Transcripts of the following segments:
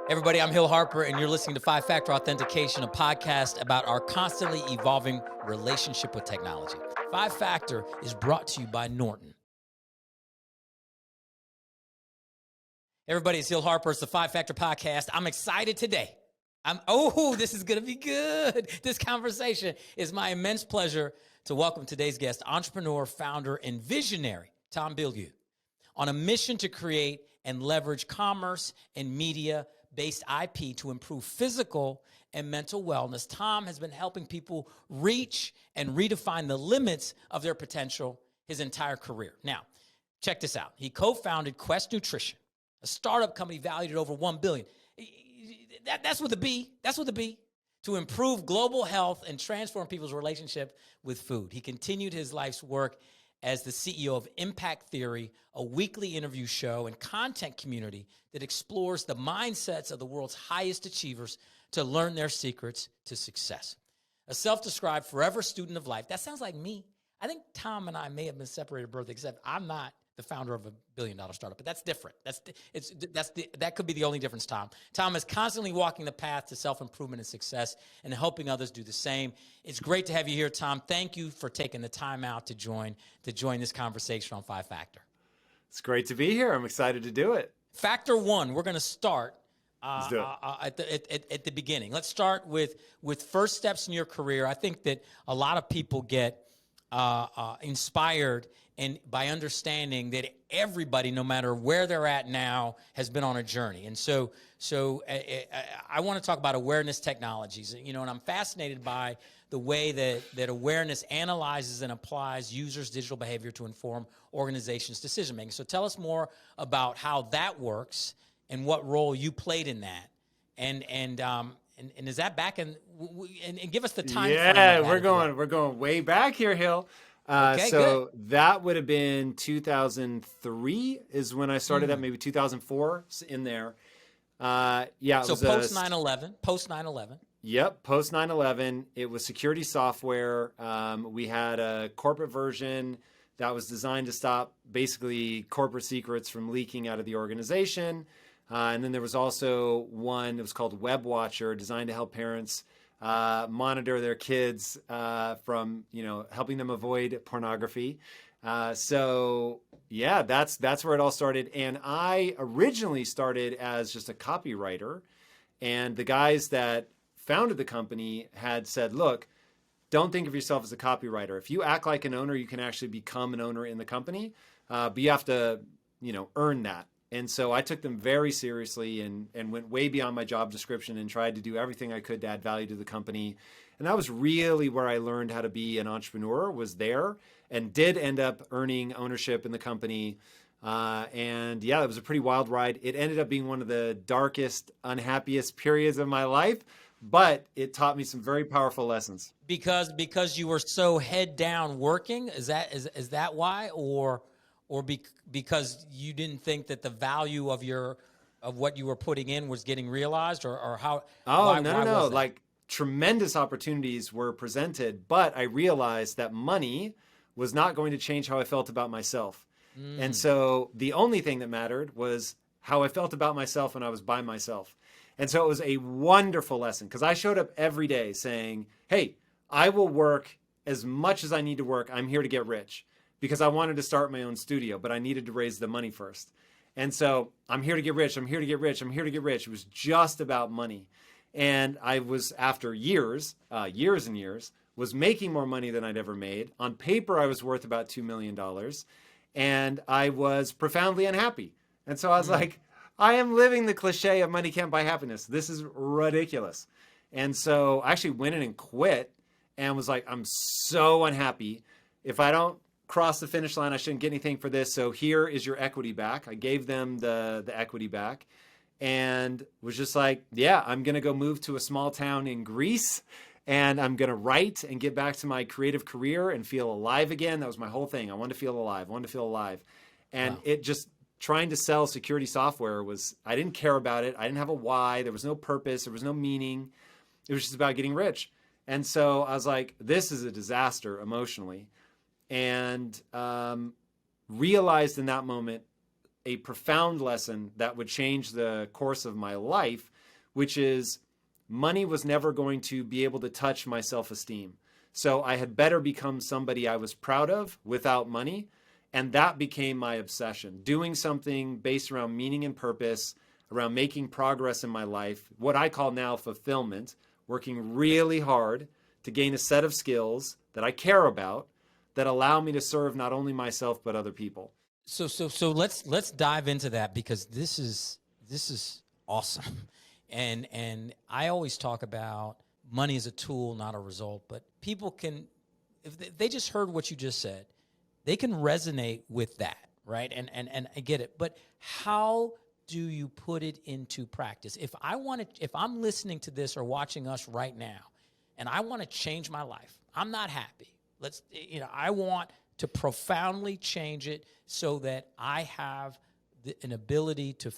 Everybody, I'm Hill Harper, and you're listening to Five Factor Authentication, a podcast about our constantly evolving relationship with technology. Five Factor is brought to you by Norton. Everybody, it's Hill Harper. It's the Five Factor Podcast. I'm excited today. This is going to be good. This conversation is my immense pleasure to welcome today's guest, entrepreneur, founder, and visionary, Tom Bilyeu. On a mission to create and leverage commerce and media-based IP to improve physical and mental wellness, Tom has been helping people reach and redefine the limits of their potential his entire career. Now, check this out. He co-founded Quest Nutrition, a startup company valued at over $1 billion. That's with a B. That's with a B. To improve global health and transform people's relationship with food. He continued his life's work as the CEO of Impact Theory, a weekly interview show and content community that explores the mindsets of the world's highest achievers to learn their secrets to success. A self-described forever student of life. That sounds like me. I think Tom and I may have been separated at birth, except I'm not the founder of $1 billion startup, but that's different. That could be the only difference, Tom. Tom is constantly walking the path to self-improvement and success and helping others do the same. It's great to have you here, Tom. Thank you for taking the time out to join this conversation on Five Factor. It's great to be here. I'm excited to do it. Factor one, we're going to start Let's do it. at the beginning. Let's start with first steps in your career. I think that a lot of people get inspired and by understanding that everybody, no matter where they're at now, has been on a journey. And so I want to talk about awareness technologies, and I'm fascinated by the way that awareness analyzes and applies users' digital behavior to inform organizations' decision making. So tell us more about how that works and what role you played in that. And is that back in, and give us the time frame. Yeah, we're going way back here, Hill. Okay, so good. That would have been 2003 is when I started that, maybe 2004 in there. So post 9/11, post 9/11. Yep, post 9/11. It was security software. We had a corporate version that was designed to stop basically corporate secrets from leaking out of the organization. And then there was also one that was called Web Watcher, designed to help parents monitor their kids from, helping them avoid pornography. So yeah, that's where it all started. And I originally started as just a copywriter, and the guys that founded the company had said, look, don't think of yourself as a copywriter. If you act like an owner, you can actually become an owner in the company, but you have to, earn that. And so I took them very seriously and went way beyond my job description and tried to do everything I could to add value to the company. And that was really where I learned how to be an entrepreneur, was there, and did end up earning ownership in the company. And yeah, it was a pretty wild ride. It ended up being one of the darkest, unhappiest periods of my life, but it taught me some very powerful lessons. Because you were so head down working, is that why, or because you didn't think that the value of what you were putting in was getting realized, or how? Oh, no. Like, tremendous opportunities were presented, but I realized that money was not going to change how I felt about myself. And so the only thing that mattered was how I felt about myself when I was by myself. And so it was a wonderful lesson, because I showed up every day saying, hey, I will work as much as I need to work. I'm here to get rich, because I wanted to start my own studio, but I needed to raise the money first. And so I'm here to get rich. I'm here to get rich. I'm here to get rich. It was just about money. And I was, after years and years, was making more money than I'd ever made. On paper, I was worth about $2 million. And I was profoundly unhappy. And so I was like, I am living the cliche of money can't buy happiness. This is ridiculous. And so I actually went in and quit and was like, I'm so unhappy. If I don't cross the finish line, I shouldn't get anything for this. So here is your equity back. I gave them the equity back and was just like, yeah, I'm going to go move to a small town in Greece, and I'm going to write and get back to my creative career and feel alive again. That was my whole thing. I wanted to feel alive. And It just, trying to sell security software I didn't care about it. I didn't have a why. There was no purpose. There was no meaning. It was just about getting rich. And so I was like, this is a disaster emotionally. And realized in that moment a profound lesson that would change the course of my life, which is money was never going to be able to touch my self-esteem. So I had better become somebody I was proud of without money. And that became my obsession, doing something based around meaning and purpose, around making progress in my life, what I call now fulfillment, working really hard to gain a set of skills that I care about that allow me to serve not only myself, but other people. So let's dive into that, because this is awesome. And I always talk about money as a tool, not a result, but people can, if they just heard what you just said, they can resonate with that, right? And I get it. But how do you put it into practice? If I'm listening to this or watching us right now, and I want to change my life, I'm not happy. I want to profoundly change it so that I have an ability to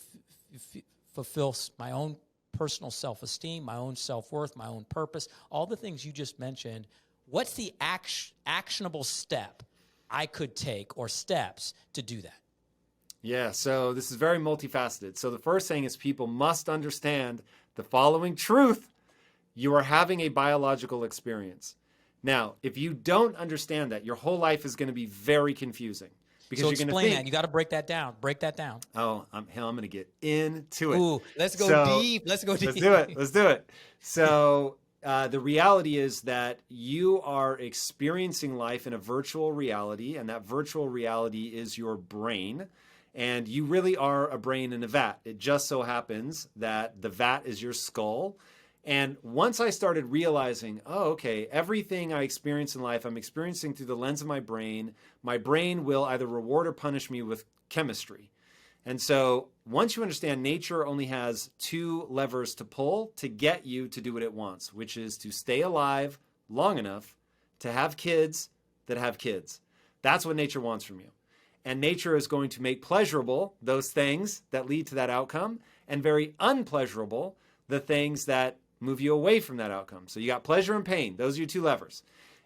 fulfill my own personal self-esteem, my own self-worth, my own purpose, all the things you just mentioned. What's the actionable step I could take, or steps to do that? Yeah, so this is very multifaceted. So the first thing is people must understand the following truth. You are having a biological experience. Now, if you don't understand that, your whole life is going to be very confusing. Because So you're going to explain think, that. You got to break that down. Break that down. oh, I'm going to get into it. Ooh, let's go deep. Let's go deep. Let's do it. So the reality is that you are experiencing life in a virtual reality, and that virtual reality is your brain. And you really are a brain in a vat. It just so happens that the vat is your skull. And once I started realizing, oh, okay, everything I experience in life, I'm experiencing through the lens of my brain. My brain will either reward or punish me with chemistry. And so once you understand nature only has two levers to pull to get you to do what it wants, which is to stay alive long enough to have kids that have kids. That's what nature wants from you. And nature is going to make pleasurable those things that lead to that outcome, and very unpleasurable the things that move you away from that outcome. So you got pleasure and pain. Those are your two levers.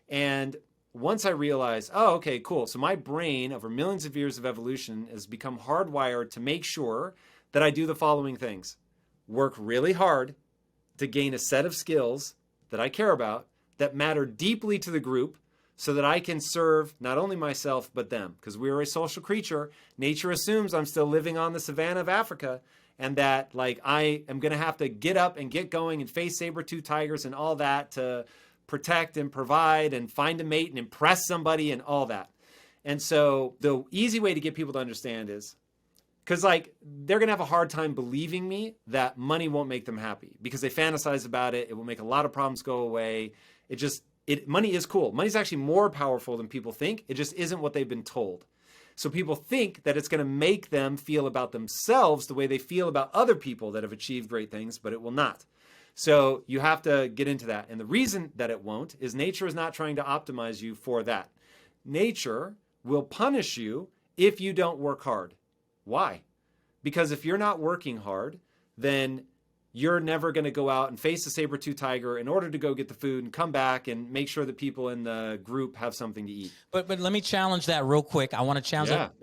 And once I realized, oh, okay, cool. So my brain, over millions of years of evolution, has become hardwired to make sure that I do the following things. Work really hard to gain a set of skills that I care about, that matter deeply to the group, so that I can serve not only myself, but them. Because we are a social creature. Nature assumes I'm still living on the savannah of Africa, and that I am going to have to get up and get going and face saber-toothed tigers and all that to protect and provide and find a mate and impress somebody and all that. And so the easy way to get people to understand is, because they're going to have a hard time believing me that money won't make them happy, because they fantasize about it. It will make a lot of problems go away. Money is cool. Money's actually more powerful than people think. It just isn't what they've been told. So people think that it's going to make them feel about themselves the way they feel about other people that have achieved great things, but it will not. So you have to get into that. And the reason that it won't is nature is not trying to optimize you for that. Nature will punish you if you don't work hard. Why? Because if you're not working hard, then you're never going to go out and face a saber-tooth tiger in order to go get the food and come back and make sure that people in the group have something to eat. But let me challenge that real quick. I want to challenge that.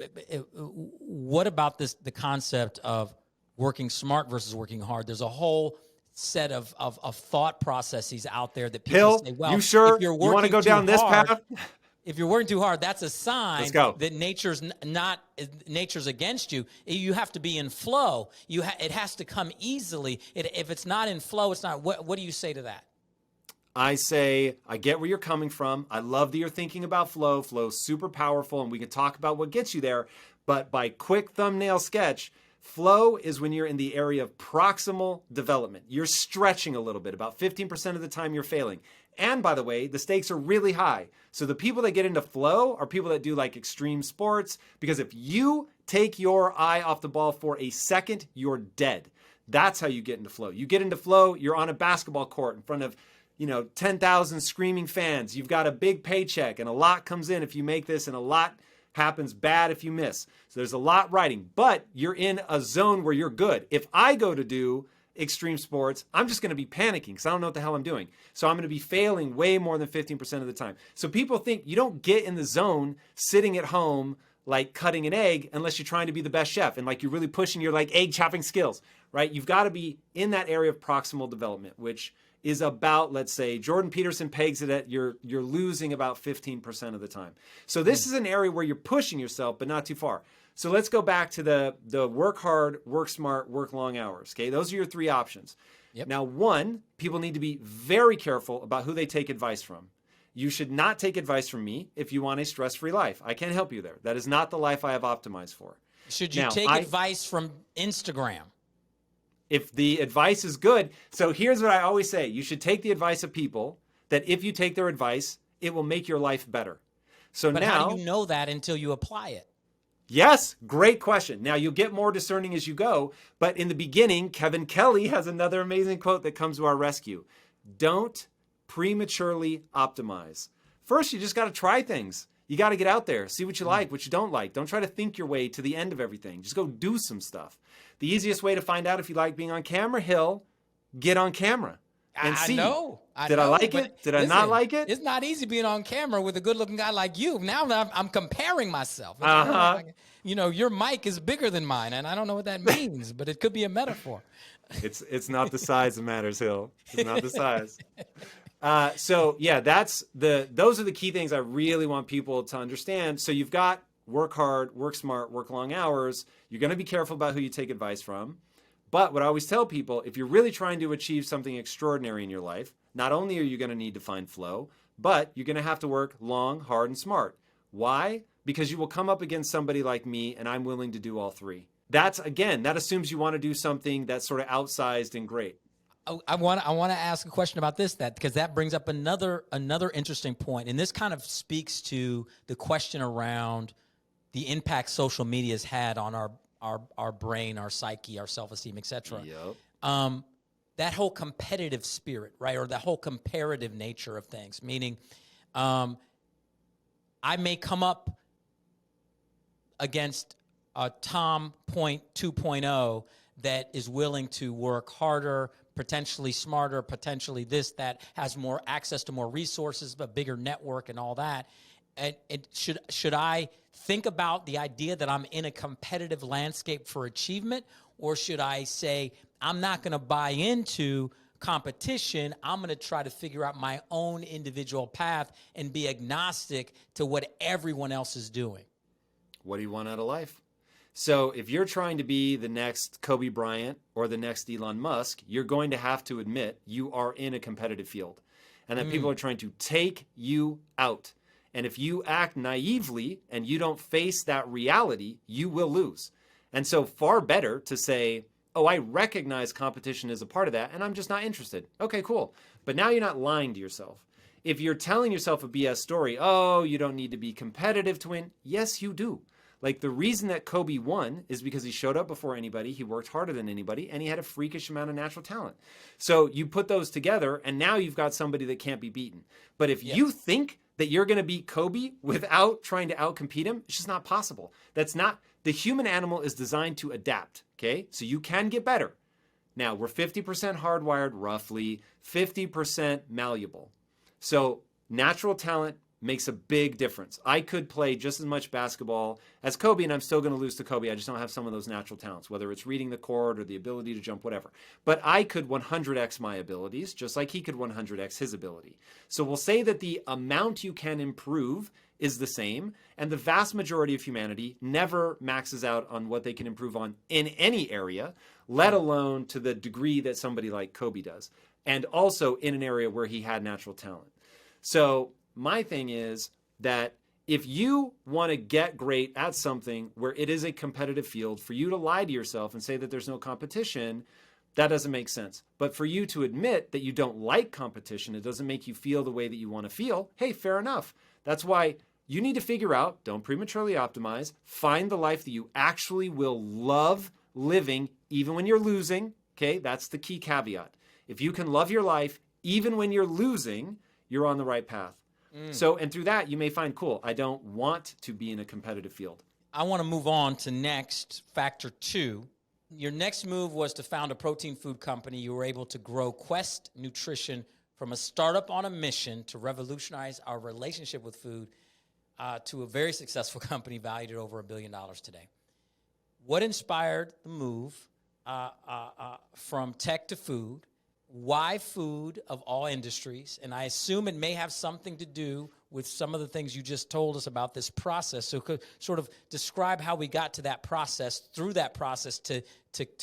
What about the concept of working smart versus working hard? There's a whole set of thought processes out there that people say, well, you sure if you're you want to go down this path? If you're working too hard, that's a sign that nature's against you. You have to be in flow. It has to come easily. If it's not in flow, it's not. What do you say to that? I say, I get where you're coming from. I love that you're thinking about flow. Flow's super powerful, and we can talk about what gets you there. But by quick thumbnail sketch, flow is when you're in the area of proximal development. You're stretching a little bit. About 15% of the time you're failing. And by the way, the stakes are really high. So the people that get into flow are people that do extreme sports, because if you take your eye off the ball for a second, you're dead. That's how you get into flow. You get into flow, you're on a basketball court in front of 10,000 screaming fans. You've got a big paycheck, and a lot comes in if you make this, and a lot happens bad if you miss. So there's a lot riding, but you're in a zone where you're good. If I go to do extreme sports, I'm just going to be panicking because I don't know what the hell I'm doing. So I'm going to be failing way more than 15% of the time. So people think you don't get in the zone sitting at home cutting an egg unless you're trying to be the best chef and you're really pushing your egg chopping skills. right? You've got to be in that area of proximal development, which is about, let's say, Jordan Peterson pegs it at you're losing about 15% of the time. So this is an area where you're pushing yourself, but not too far. So let's go back to the work hard, work smart, work long hours. Okay, those are your three options. Yep. Now, one, people need to be very careful about who they take advice from. You should not take advice from me if you want a stress-free life. I can't help you there. That is not the life I have optimized for. Should you take advice from Instagram? If the advice is good. So here's what I always say. You should take the advice of people that if you take their advice, it will make your life better. So But now, how do you know that until you apply it? yes, great question. Now you'll get more discerning as you go. But in the beginning, Kevin Kelly has another amazing quote that comes to our rescue. Don't prematurely optimize. First, you just got to try things. You got to get out there, see what you like, what you don't like. Don't try to think your way to the end of everything. Just go do some stuff. The easiest way to find out if you like being on camera, get on camera and see. Did I like it? Did I not like it? It's not easy being on camera with a good-looking guy like you. Now I'm comparing myself. You know, your mic is bigger than mine, and I don't know what that means, but it could be a metaphor. It's not the size that matters, Hill. It's not the size. So yeah, those are the key things I really want people to understand. So you've got work hard, work smart, work long hours. You're going to be careful about who you take advice from. But what I always tell people, if you're really trying to achieve something extraordinary in your life, not only are you going to need to find flow, but you're going to have to work long, hard, and smart. Why? Because you will come up against somebody like me, and I'm willing to do all three. That assumes you want to do something that's sort of outsized and great. I want to ask a question about because that brings up another interesting point, and this kind of speaks to the question around the impact social media has had on our brain, our psyche, our self-esteem, etc. Yep. That whole competitive spirit, right, or the whole comparative nature of things, meaning I may come up against a Tom 2.0 that is willing to work harder, potentially smarter, potentially this, that, has more access to more resources, but bigger network and all that. And should I think about the idea that I'm in a competitive landscape for achievement, or should I say, I'm not going to buy into competition. I'm going to try to figure out my own individual path and be agnostic to what everyone else is doing? What do you want out of life? So if you're trying to be the next Kobe Bryant or the next Elon Musk, you're going to have to admit you are in a competitive field and that people are trying to take you out. And if you act naively and you don't face that reality, you will lose. And so far better to say, oh, I recognize competition is a part of that and I'm just not interested. Okay, cool. But now you're not lying to yourself. If you're telling yourself a BS story, oh, you don't need to be competitive to win. Yes, you do. Like the reason that Kobe won is because he showed up before anybody, he worked harder than anybody, and he had a freakish amount of natural talent. So you put those together, and now you've got somebody that can't be beaten. But if you think that you're going to beat Kobe without trying to outcompete him, it's just not possible. The human animal is designed to adapt, okay? So you can get better. Now, we're 50% hardwired, roughly, 50% malleable. So natural talent makes a big difference. I could play just as much basketball as Kobe, and I'm still going to lose to Kobe. I just don't have some of those natural talents, whether it's reading the court or the ability to jump, whatever. But I could 100x my abilities, just like he could 100x his ability. So we'll say that the amount you can improve is the same, and the vast majority of humanity never maxes out on what they can improve on in any area, let alone to the degree that somebody like Kobe does, and also in an area where he had natural talent. So my thing is that if you want to get great at something where it is a competitive field, for you to lie to yourself and say that there's no competition, that doesn't make sense. But for you to admit that you don't like competition, it doesn't make you feel the way that you want to feel, hey, fair enough. That's why you need to figure out, don't prematurely optimize, find the life that you actually will love living even when you're losing, okay? That's the key caveat. If you can love your life even when you're losing, you're on the right path. So, and through that, you may find, cool, I don't want to be in a competitive field. I want to move on to next, factor 2. Your next move was to found a protein food company. You were able to grow Quest Nutrition from a startup on a mission to revolutionize our relationship with food to a very successful company valued at over $1 billion today. What inspired the move? from tech to food. Why food of all industries? And I assume it may have something to do with some of the things you just told us about this process. So could sort of describe how we got to that process, through that process to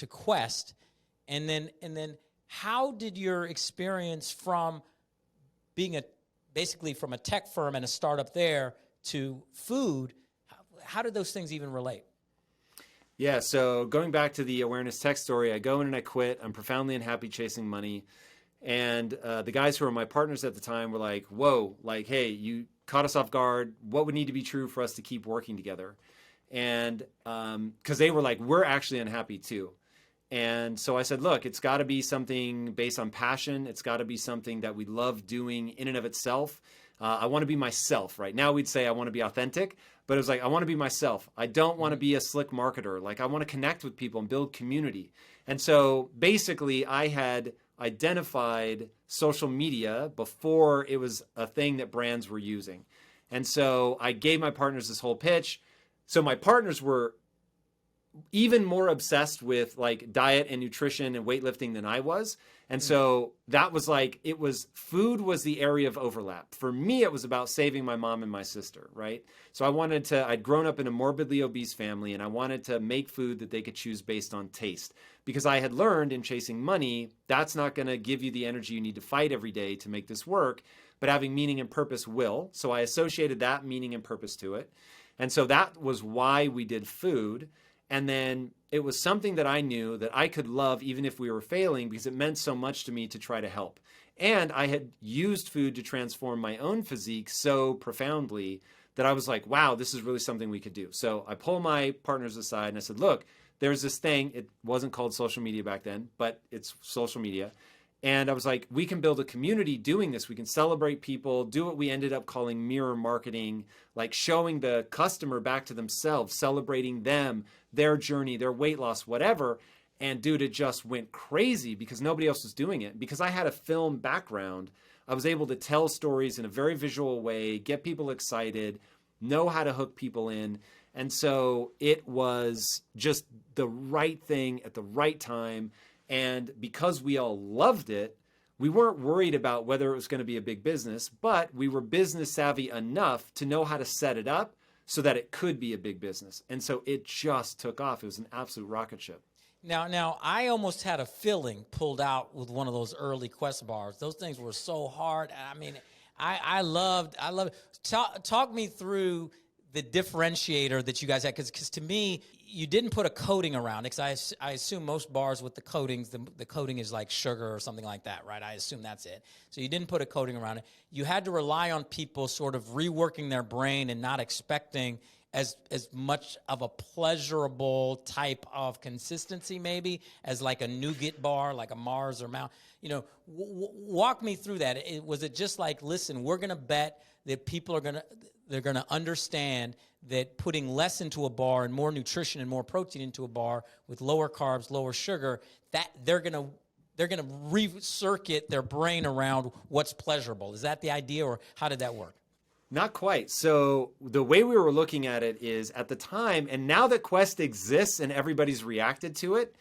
Quest. And then how did your experience from being basically from a tech firm and a startup there to food, how did those things even relate? Yeah, so going back to the awareness tech story, I go in and I quit. I'm profoundly unhappy chasing money. And the guys who were my partners at the time were like, whoa, like, hey, you caught us off guard. What would need to be true for us to keep working together? And because they were like, we're actually unhappy too. And so I said, look, it's got to be something based on passion. It's got to be something that we love doing in and of itself. I want to be myself. Right now we'd say I want to be authentic, but it was like, I want to be myself. I don't want to be a slick marketer. Like, I want to connect with people and build community. And so basically I had identified social media before it was a thing that brands were using. And so I gave my partners this whole pitch. So my partners were even more obsessed with like diet and nutrition and weightlifting than I was. And so that was like, food was the area of overlap. For me, it was about saving my mom and my sister, right? So I'd grown up in a morbidly obese family, and I wanted to make food that they could choose based on taste, because I had learned in chasing money, that's not going to give you the energy you need to fight every day to make this work, but having meaning and purpose will. So I associated that meaning and purpose to it. And so that was why we did food. And then it was something that I knew that I could love even if we were failing, because it meant so much to me to try to help. And I had used food to transform my own physique so profoundly that I was like, wow, this is really something we could do. So I pull my partners aside and I said, look, there's this thing. It wasn't called social media back then, but it's social media. And I was like, we can build a community doing this. We can celebrate people, do what we ended up calling mirror marketing, like showing the customer back to themselves, celebrating them, their journey, their weight loss, whatever. And dude, it just went crazy because nobody else was doing it. Because I had a film background, I was able to tell stories in a very visual way, get people excited, know how to hook people in. And so it was just the right thing at the right time. And because we all loved it, we weren't worried about whether it was going to be a big business, but we were business savvy enough to know how to set it up so that it could be a big business. And so it just took off. It was an absolute rocket ship. Now, I almost had a filling pulled out with one of those early Quest bars. Those things were so hard. I mean, I loved it. Talk me through the differentiator that you guys had, because to me, you didn't put a coating around it, because I assume most bars with the coatings, the coating is like sugar or something like that, right? I assume that's it. So you didn't put a coating around it. You had to rely on people sort of reworking their brain and not expecting as much of a pleasurable type of consistency maybe as like a nougat bar, like a Mars or Mount. You know, walk me through that. Was it just like, listen, we're going to bet that people they're going to understand that putting less into a bar and more nutrition and more protein into a bar with lower carbs, lower sugar, that they're going to recircuit their brain around what's pleasurable. Is that the idea, or how did that work? Not quite. So the way we were looking at it is, at the time, and now that Quest exists and everybody's reacted to it,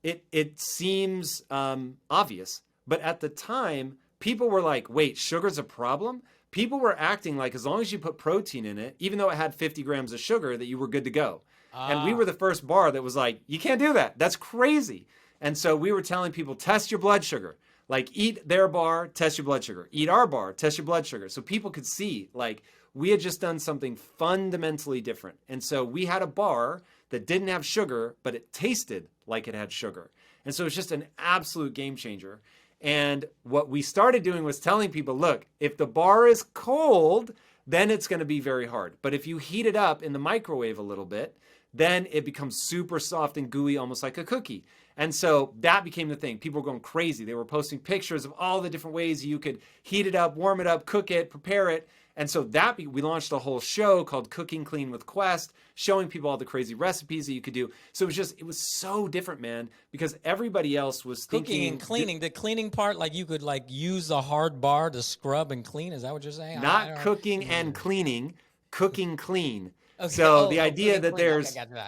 it seems obvious. But at the time, people were like, wait, sugar's a problem? People were acting like as long as you put protein in it, even though it had 50 grams of sugar, that you were good to go. And we were the first bar that was like, you can't do that. That's crazy. And so we were telling people, test your blood sugar. Like, eat their bar, test your blood sugar. Eat our bar, test your blood sugar. So people could see, like, we had just done something fundamentally different. And so we had a bar that didn't have sugar, but it tasted like it had sugar. And so it's just an absolute game changer. And what we started doing was telling people, look, if the bar is cold, then it's going to be very hard. But if you heat it up in the microwave a little bit, then it becomes super soft and gooey, almost like a cookie. And so that became the thing. People were going crazy. They were posting pictures of all the different ways you could heat it up, warm it up, cook it, prepare it. And so we launched a whole show called Cooking Clean with Quest, showing people all the crazy recipes that you could do. So it was so different, man, because everybody else was thinking. Cooking and cleaning. The cleaning part, like you could like use a hard bar to scrub and clean. Is that what you're saying? Not cooking and cleaning, cooking clean. Okay. So the idea that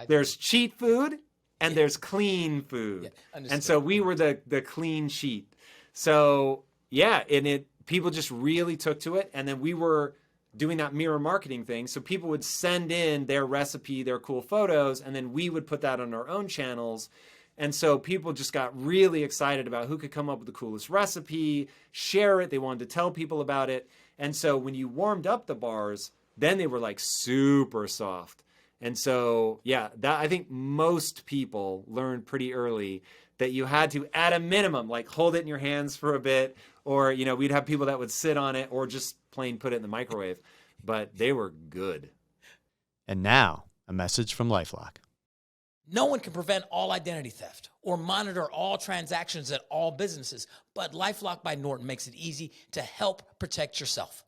there's cheat food and there's clean food. Yeah, and understood. so we were the clean sheet. So yeah, and people just really took to it. And then we were doing that mirror marketing thing. So people would send in their recipe, their cool photos, and then we would put that on our own channels. And so people just got really excited about who could come up with the coolest recipe, share it. They wanted to tell people about it. And so when you warmed up the bars, then they were like super soft. And so, yeah, that I think most people learned pretty early that you had to, at a minimum, like hold it in your hands for a bit, or, we'd have people that would sit on it or just plain put it in the microwave, but they were good. And now, a message from LifeLock. No one can prevent all identity theft or monitor all transactions at all businesses, but LifeLock by Norton makes it easy to help protect yourself.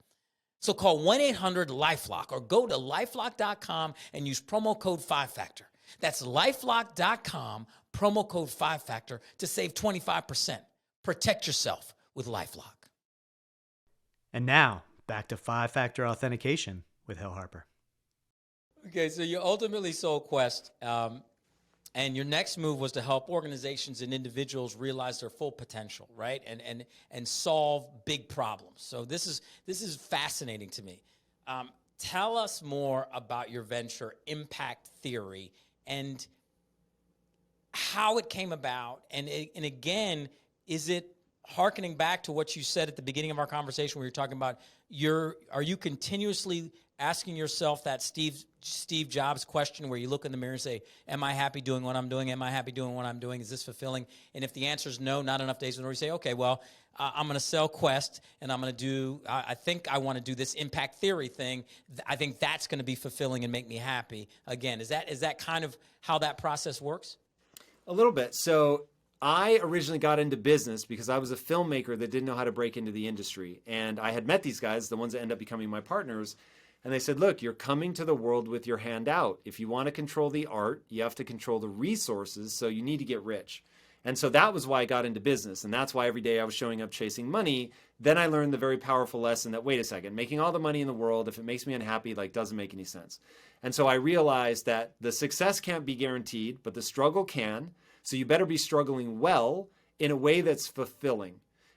So call 1-800-LifeLock or go to LifeLock.com and use promo code 5Factor. That's LifeLock.com, promo code 5Factor to save 25%. Protect yourself with LifeLock. And now, back to 5-factor authentication with Hill Harper. Okay, so you ultimately sold Quest, and your next move was to help organizations and individuals realize their full potential, right? And solve big problems. So this is fascinating to me. Tell us more about your venture, Impact Theory, and how it came about. And again, is it hearkening back to what you said at the beginning of our conversation where you're talking about are you continuously asking yourself that Steve Jobs question where you look in the mirror and say, am I happy doing what I'm doing? Am I happy doing what I'm doing? Is this fulfilling? And if the answer is no, not enough days in order, you say, okay, well, I'm going to sell Quest and I'm going to I think I want to do this Impact Theory thing. I think that's going to be fulfilling and make me happy. Again, is that kind of how that process works? A little bit. So I originally got into business because I was a filmmaker that didn't know how to break into the industry. And I had met these guys, the ones that end up becoming my partners. And they said, look, you're coming to the world with your hand out. If you want to control the art, you have to control the resources. So you need to get rich. And so that was why I got into business. And that's why every day I was showing up chasing money. Then I learned the very powerful lesson that, wait a second, making all the money in the world, if it makes me unhappy, doesn't make any sense. And so I realized that the success can't be guaranteed, but the struggle can. So you better be struggling well in a way that's fulfilling.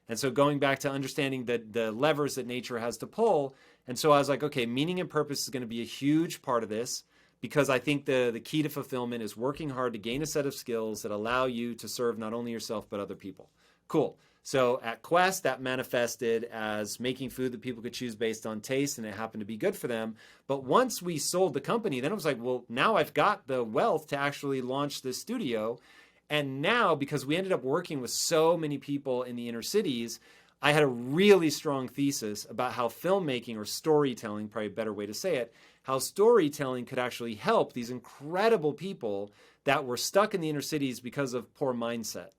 And so going back to understanding the levers that nature has to pull. And so I was like, okay, meaning and purpose is going to be a huge part of this, because I think the key to fulfillment is working hard to gain a set of skills that allow you to serve not only yourself, but other people. Cool. So at Quest, that manifested as making food that people could choose based on taste, and it happened to be good for them. But once we sold the company, then it was like, well, now I've got the wealth to actually launch this studio. And now, because we ended up working with so many people in the inner cities, I had a really strong thesis about how filmmaking, or storytelling, probably a better way to say it, how storytelling could actually help these incredible people that were stuck in the inner cities because of poor mindset.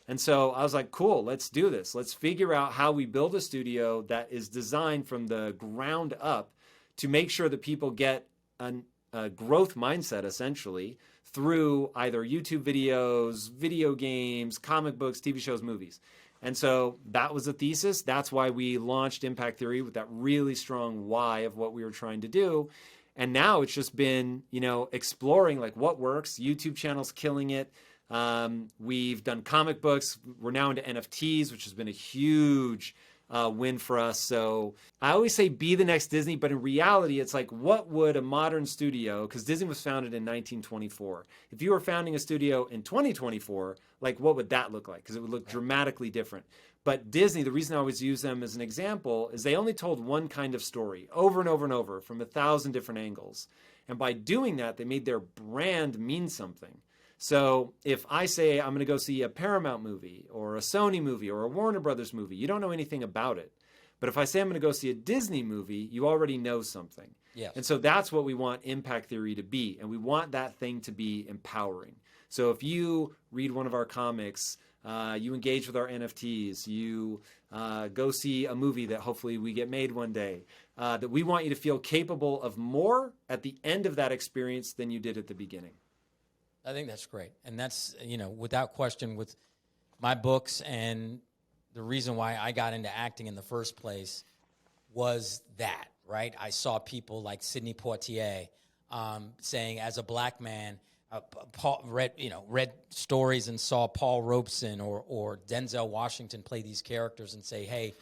And so I was like, cool, let's do this. Let's figure out how we build a studio that is designed from the ground up to make sure that people get a growth mindset, essentially, through either YouTube videos, video games, comic books, TV shows, movies. And so that was the thesis. That's why we launched Impact Theory, with that really strong why of what we were trying to do. And now it's just been, exploring what works. YouTube channel's killing it. We've done comic books. We're now into NFTs, which has been a huge win for us. So I always say be the next Disney, but in reality, it's like, what would a modern studio, because Disney was founded in 1924. If you were founding a studio in 2024, what would that look like? Because it would look dramatically different. But Disney, the reason I always use them as an example is they only told one kind of story over and over and over from 1,000 different angles. And by doing that, they made their brand mean something. So if I say I'm going to go see a Paramount movie or a Sony movie or a Warner Brothers movie, you don't know anything about it. But if I say I'm going to go see a Disney movie, you already know something. Yes. And so that's what we want Impact Theory to be. And we want that thing to be empowering. So if you read one of our comics, you engage with our NFTs, you go see a movie that hopefully we get made one day, that we want you to feel capable of more at the end of that experience than you did at the beginning. I think that's great. And that's, without question, with my books, and the reason why I got into acting in the first place was that, right? I saw people like Sidney Poitier saying, as a black man, read stories and saw Paul Robeson or Denzel Washington play these characters and say, hey,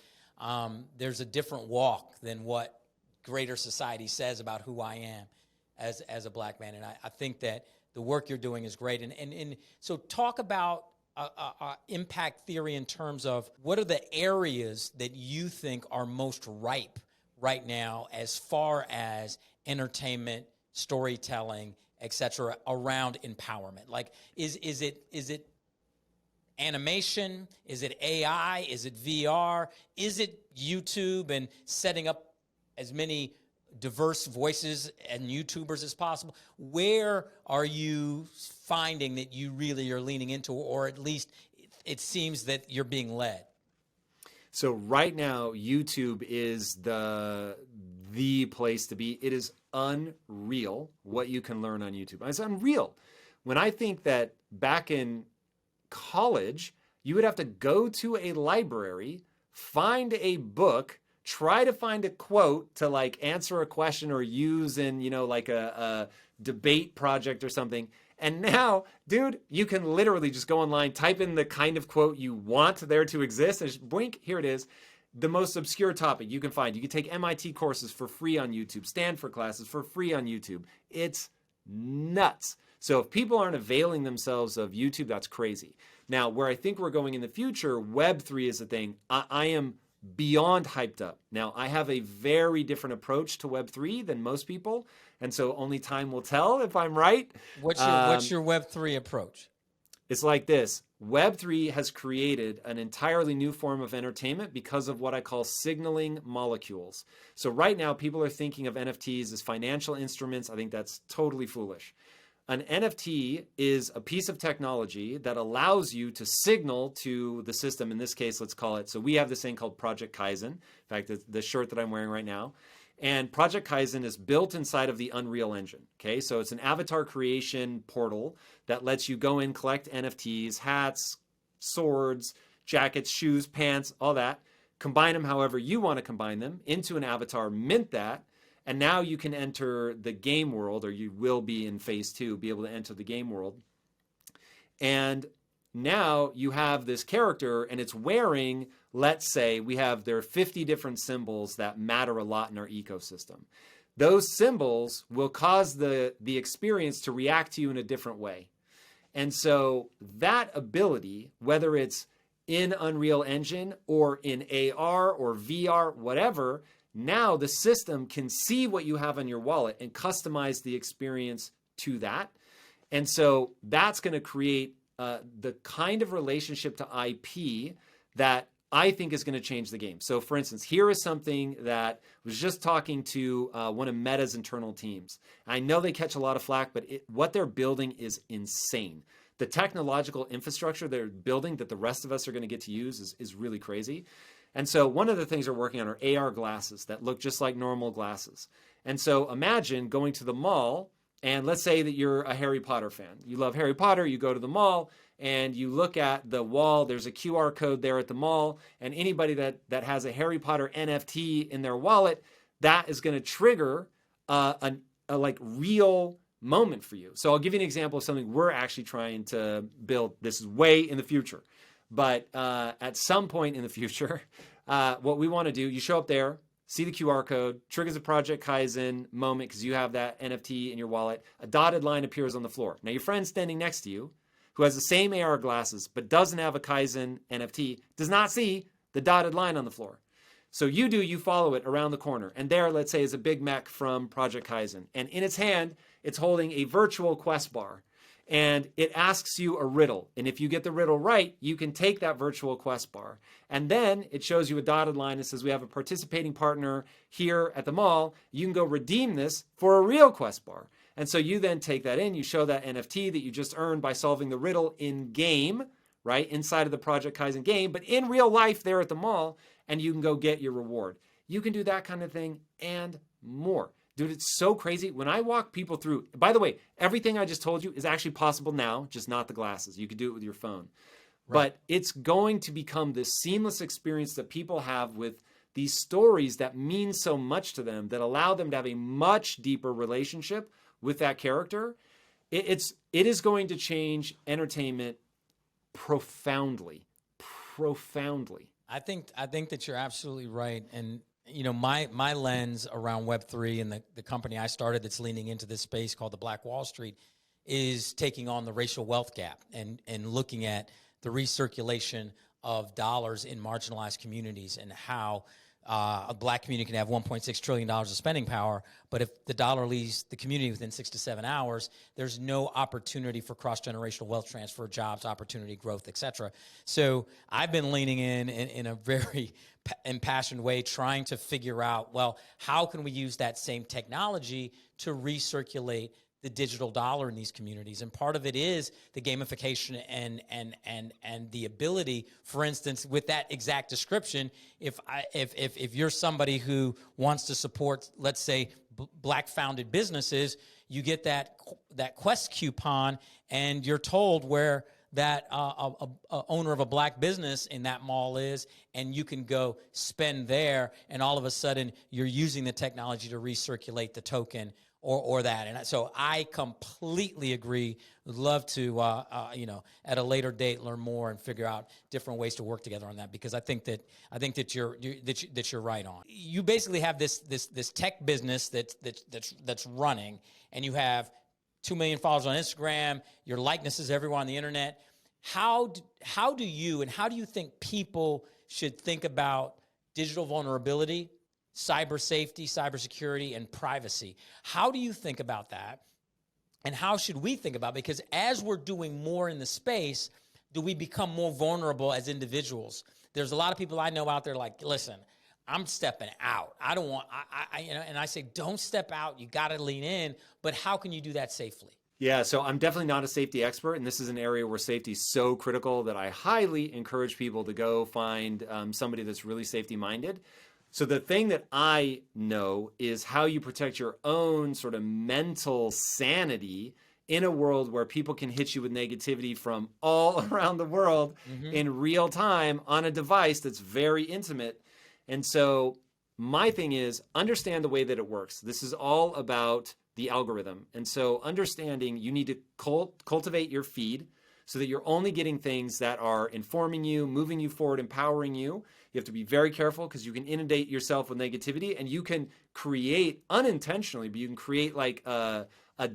there's a different walk than what greater society says about who I am as a black man. And I think that the work you're doing is great. And so talk about impact theory in terms of what are the areas that you think are most ripe right now as far as entertainment, storytelling, et cetera, around empowerment? Like, is it animation? Is it AI? Is it VR? Is it YouTube and setting up as many diverse voices and YouTubers as possible? Where are you finding that you really are leaning into, or at least it seems that you're being led? So right now, YouTube is the place to be. It is unreal what you can learn on YouTube. It's unreal. When I think that back in college, you would have to go to a library, find a book, try to find a quote to like answer a question or use in, like a debate project or something. And now, dude, you can literally just go online, type in the kind of quote you want there to exist, and just blink, here it is. The most obscure topic you can find. You can take MIT courses for free on YouTube, Stanford classes for free on YouTube. It's nuts. So if people aren't availing themselves of YouTube, that's crazy. Now, where I think we're going in the future, Web3 is a thing. I am beyond hyped up. Now, I have a very different approach to Web3 than most people, and so only time will tell if I'm right. What's your Web3 approach? It's like this. Web3 has created an entirely new form of entertainment because of what I call signaling molecules. So right now, people are thinking of NFTs as financial instruments. I think that's totally foolish. An NFT is a piece of technology that allows you to signal to the system. In this case, let's call it, so we have this thing called Project Kaizen. In fact, the shirt that I'm wearing right now. And Project Kaizen is built inside of the Unreal Engine. Okay, so it's an avatar creation portal that lets you go in, collect NFTs, hats, swords, jackets, shoes, pants, all that. Combine them however you want to combine them into an avatar, mint that, and now you can enter the game world, or you will be in phase 2, be able to enter the game world. And now you have this character, and it's wearing, let's say, there are 50 different symbols that matter a lot in our ecosystem. Those symbols will cause the experience to react to you in a different way. And so that ability, whether it's in Unreal Engine or in AR or VR, whatever, now the system can see what you have on your wallet and customize the experience to that. And so that's going to create the kind of relationship to IP that I think is going to change the game. So for instance, here is something that I was just talking to one of Meta's internal teams. I know they catch a lot of flack, but what they're building is insane. The technological infrastructure they're building that the rest of us are going to get to use is really crazy. And so one of the things they're working on are AR glasses that look just like normal glasses. And so imagine going to the mall, and let's say that you're a Harry Potter fan. You love Harry Potter, you go to the mall, and you look at the wall, there's a QR code there at the mall, and anybody that has a Harry Potter NFT in their wallet, that is going to trigger a like real moment for you. So I'll give you an example of something we're actually trying to build. This is way in the future. But at some point in the future, what we want to do, you show up there, see the QR code, triggers a Project Kaizen moment because you have that NFT in your wallet. A dotted line appears on the floor. Now, your friend standing next to you, who has the same AR glasses but doesn't have a Kaizen NFT, does not see the dotted line on the floor. So you follow it around the corner. And there, let's say, is a Big Mac from Project Kaizen. And in its hand, it's holding a virtual quest bar. And it asks you a riddle. And if you get the riddle right, you can take that virtual quest bar. And then it shows you a dotted line that says we have a participating partner here at the mall. You can go redeem this for a real quest bar. And so you then take that in, you show that NFT that you just earned by solving the riddle in game, right? Inside of the Project Kaizen game, but in real life there at the mall, and you can go get your reward. You can do that kind of thing and more. Dude, it's so crazy. When I walk people through, by the way, everything I just told you is actually possible now, just not the glasses. You could do it with your phone. Right. But it's going to become this seamless experience that people have with these stories that mean so much to them, that allow them to have a much deeper relationship with that character. It is going to change entertainment profoundly. I think that you're absolutely right. And my lens around Web3 and the company I started that's leaning into this space called the Black Wall Street is taking on the racial wealth gap and looking at the recirculation of dollars in marginalized communities and how a black community can have $1.6 trillion of spending power, but if the dollar leaves the community within 6 to 7 hours, there's no opportunity for cross-generational wealth transfer, jobs, opportunity, growth, et cetera. So I've been leaning in a very impassioned way, trying to figure out, well, how can we use that same technology to recirculate the digital dollar in these communities? And part of it is the gamification and the ability, for instance, with that exact description, if you're somebody who wants to support, let's say, black founded businesses, you get that Quest coupon and you're told where that owner of a black business in that mall is, and you can go spend there, and all of a sudden you're using the technology to recirculate the token or that. And so I completely agree. Would love to, at a later date, learn more and figure out different ways to work together on that, because I think that you're right on. You basically have this tech business that's running, and you have 2 million followers on Instagram. Your likeness is everywhere on the internet. How do you think people should think about digital vulnerability, cyber safety, cybersecurity, and privacy? How do you think about that? And how should we think about it? Because as we're doing more in the space, do we become more vulnerable as individuals? There's a lot of people I know out there like, listen, I'm stepping out. I don't want, and I say, don't step out. You got to lean in. But how can you do that safely? Yeah, so I'm definitely not a safety expert, and this is an area where safety is so critical that I highly encourage people to go find somebody that's really safety-minded. So the thing that I know is how you protect your own sort of mental sanity in a world where people can hit you with negativity from all around the world in real time on a device that's very intimate. And so my thing is, understand the way that it works. This is all about the algorithm. And so understanding you need to cultivate your feed so that you're only getting things that are informing you, moving you forward, empowering you. You have to be very careful because you can inundate yourself with negativity, and you can create unintentionally, but you can create like a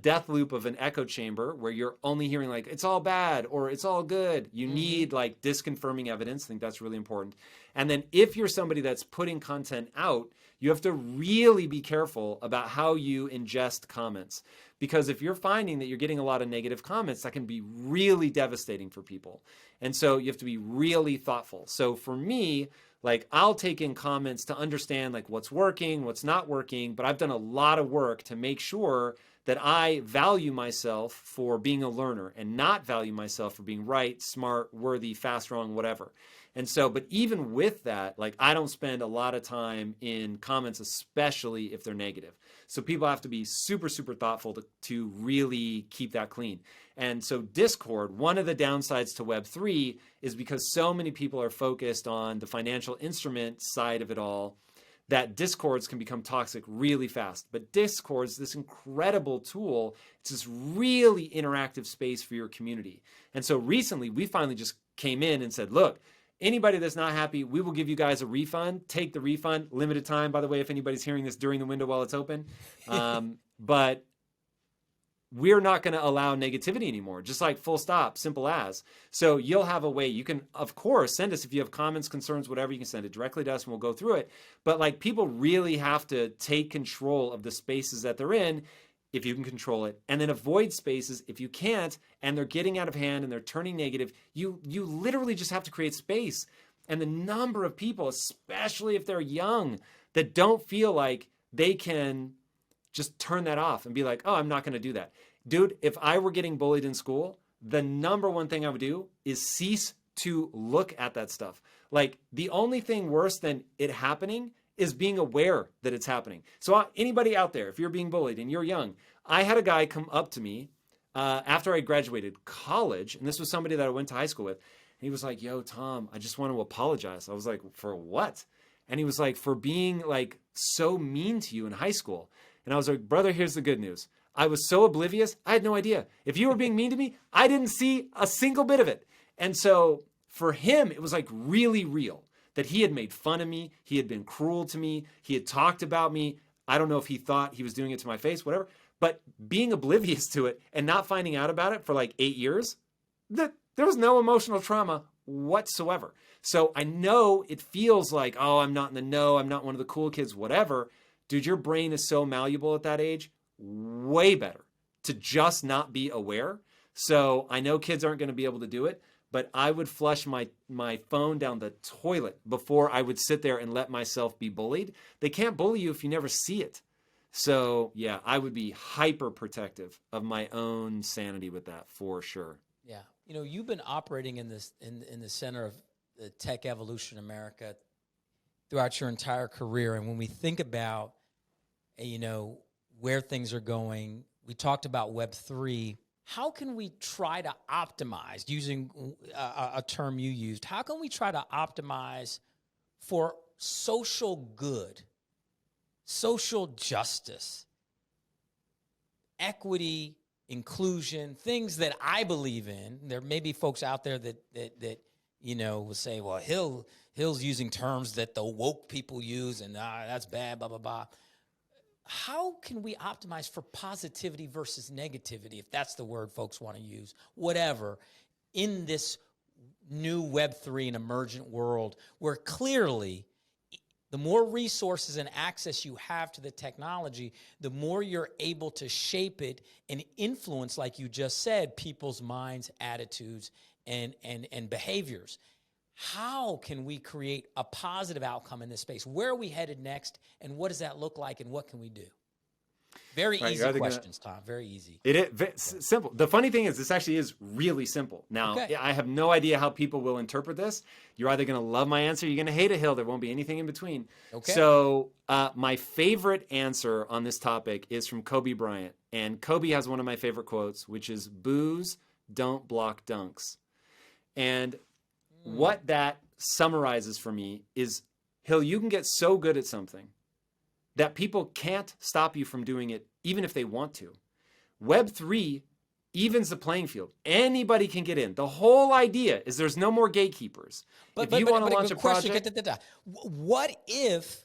death loop of an echo chamber where you're only hearing like, it's all bad or it's all good. You need like disconfirming evidence. I think that's really important. And then if you're somebody that's putting content out, you have to really be careful about how you ingest comments. Because if you're finding that you're getting a lot of negative comments, that can be really devastating for people. And so you have to be really thoughtful. So for me, like I'll take in comments to understand like what's working, what's not working, but I've done a lot of work to make sure that I value myself for being a learner and not value myself for being right, smart, worthy, fast, wrong, whatever. And so, but even with that, like I don't spend a lot of time in comments, especially if they're negative. So people have to be super, super thoughtful to really keep that clean. And so Discord, one of the downsides to Web3 is because so many people are focused on the financial instrument side of it all, that Discords can become toxic really fast. But Discord's this incredible tool. It's this really interactive space for your community. And so recently we finally just came in and said, look, anybody that's not happy, we will give you guys a refund. Take the refund, limited time, by the way, if anybody's hearing this during the window while it's open. But we're not going to allow negativity anymore, just like full stop, simple as. So you'll have a way. You can, of course, send us if you have comments, concerns, whatever, you can send it directly to us and we'll go through it. But like people really have to take control of the spaces that they're in if you can control it, and then avoid spaces if you can't and they're getting out of hand and they're turning negative. You literally just have to create space. And the number of people, especially if they're young, that don't feel like they can just turn that off and be like, oh, I'm not going to do that. Dude, if I were getting bullied in school, the number one thing I would do is cease to look at that stuff. Like the only thing worse than it happening is being aware that it's happening. So anybody out there, if you're being bullied and you're young, I had a guy come up to me after I graduated college, and this was somebody that I went to high school with. And he was like, yo, Tom, I just want to apologize. I was like, for what? And he was like, for being like so mean to you in high school. And I was like, brother, here's the good news. I was so oblivious. I had no idea. If you were being mean to me, I didn't see a single bit of it. And so for him, it was like really real that he had made fun of me. He had been cruel to me. He had talked about me. I don't know if he thought he was doing it to my face, whatever. But being oblivious to it and not finding out about it for like 8 years, there was no emotional trauma whatsoever. So I know it feels like, oh, I'm not in the know. I'm not one of the cool kids, whatever. Dude, your brain is so malleable at that age. Way better to just not be aware. So I know kids aren't going to be able to do it, but I would flush my phone down the toilet before I would sit there and let myself be bullied. They can't bully you if you never see it. So yeah, I would be hyper protective of my own sanity with that for sure. Yeah. You know, you've been operating in this in the center of the tech evolution in America throughout your entire career. And when we think about, you know, where things are going, we talked about Web3. How can we try to optimize, using a term you used, how can we try to optimize for social good, social justice, equity, inclusion, things that I believe in? There may be folks out there that you know, will say, well, Hill's using terms that the woke people use, and that's bad, blah, blah, blah. How can we optimize for positivity versus negativity, if that's the word folks want to use, whatever, in this new Web3 and emergent world where clearly the more resources and access you have to the technology, the more you're able to shape it and influence, like you just said, people's minds, attitudes, and behaviors. How can we create a positive outcome in this space? Where are we headed next, and what does that look like, and what can we do? Very easy questions, Tom. Very easy. It is simple. The funny thing is, this actually is really simple. Now, I have no idea how people will interpret this. You're either going to love my answer, you're going to hate it, Hill. There won't be anything in between. Okay. So my favorite answer on this topic is from Kobe Bryant. And Kobe has one of my favorite quotes, which is, "Boos don't block dunks." And what that summarizes for me is, Hill, you can get so good at something that people can't stop you from doing it, even if they want to. Web3 evens the playing field. Anybody can get in. The whole idea is there's no more gatekeepers. If you want to launch a project... What if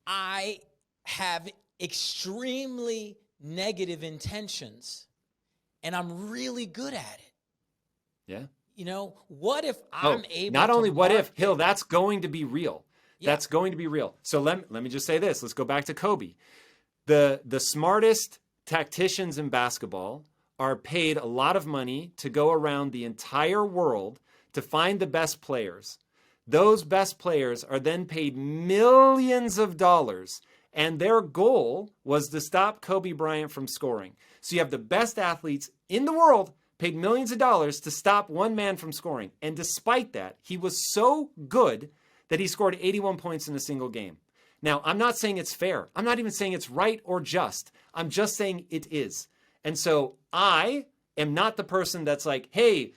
I have extremely negative intentions and I'm really good at it? Yeah. You know, what if I'm able not to only what if, market... Hill, that's going to be real. Yeah. That's going to be real. So let me just say this. Let's go back to Kobe. The smartest tacticians in basketball are paid a lot of money to go around the entire world to find the best players. Those best players are then paid millions of dollars, and their goal was to stop Kobe Bryant from scoring. So you have the best athletes in the world paid millions of dollars to stop one man from scoring. And despite that, he was so good that he scored 81 points in a single game. Now, I'm not saying it's fair. I'm not even saying it's right or just. I'm just saying it is. And so I am not the person that's like, hey,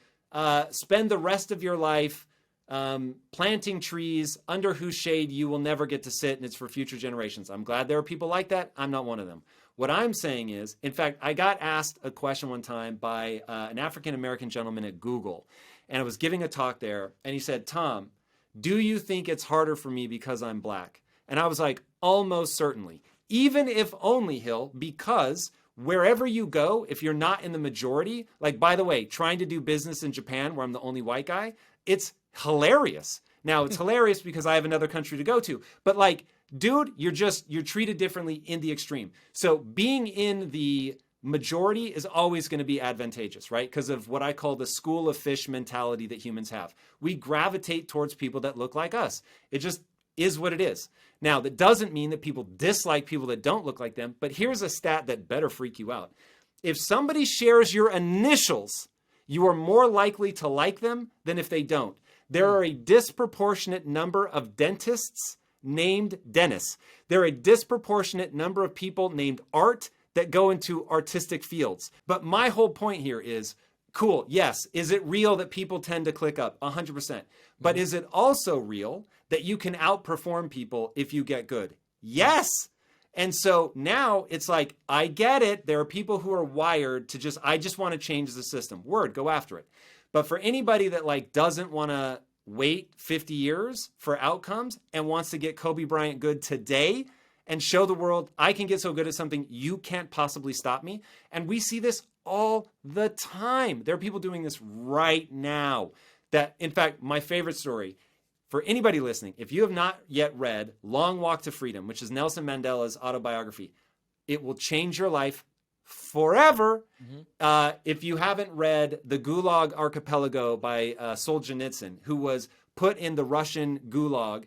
spend the rest of your life planting trees under whose shade you will never get to sit, and it's for future generations. I'm glad there are people like that. I'm not one of them. What I'm saying is, in fact, I got asked a question one time by an African-American gentleman at Google, and I was giving a talk there, and he said, "Tom, do you think it's harder for me because I'm black?" And I was like, almost certainly. Even if only, Hill, because wherever you go, if you're not in the majority, like, by the way, trying to do business in Japan where I'm the only white guy, it's hilarious. Now, it's hilarious because I have another country to go to. But like, dude, you're treated differently in the extreme. So being in the majority is always going to be advantageous, right? Because of what I call the school of fish mentality that humans have. We gravitate towards people that look like us. It just is what it is. Now, that doesn't mean that people dislike people that don't look like them, but here's a stat that better freak you out. If somebody shares your initials, you are more likely to like them than if they don't. There are a disproportionate number of dentists named Dennis. There are a disproportionate number of people named Art that go into artistic fields. But my whole point here is, cool, yes, is it real that people tend to click up? 100%. But is it also real that you can outperform people if you get good? Yes. And so now it's like, I get it. There are people who are wired to I just want to change the system. Word, go after it. But for anybody that like doesn't want to wait 50 years for outcomes and wants to get Kobe Bryant good today and show the world I can get so good at something, you can't possibly stop me. And we see this all the time. There are people doing this right now. That, in fact, my favorite story, for anybody listening, if you have not yet read Long Walk to Freedom, which is Nelson Mandela's autobiography, it will change your life forever. If you haven't read The Gulag Archipelago by Solzhenitsyn, who was put in the Russian Gulag,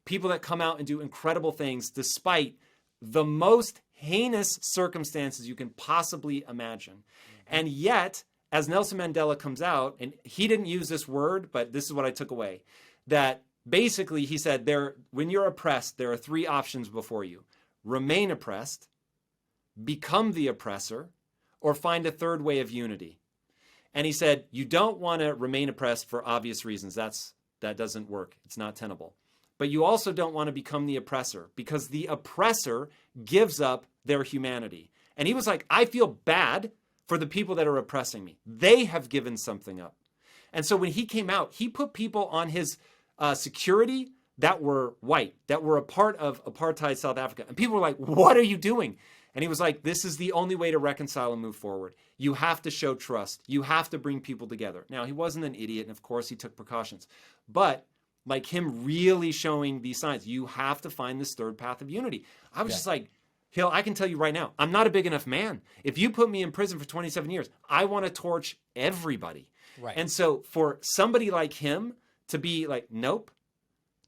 people that come out and do incredible things despite the most heinous circumstances you can possibly imagine. And yet, as Nelson Mandela comes out, and he didn't use this word, but this is what I took away, that basically he said, when you're oppressed, there are three options before you: remain oppressed, become the oppressor, or find a third way of unity. And he said, you don't want to remain oppressed for obvious reasons. That doesn't work. It's not tenable. But you also don't want to become the oppressor, because the oppressor gives up their humanity. And he was like, I feel bad for the people that are oppressing me. They have given something up. And so when he came out, he put people on his security that were white, that were a part of apartheid South Africa. And people were like, what are you doing? And he was like, this is the only way to reconcile and move forward. You have to show trust. You have to bring people together. Now, he wasn't an idiot, and of course he took precautions. But like him really showing these signs, you have to find this third path of unity. I was just like, Hill, I can tell you right now, I'm not a big enough man. If you put me in prison for 27 years, I want to torch everybody. Right. And so for somebody like him to be like, nope,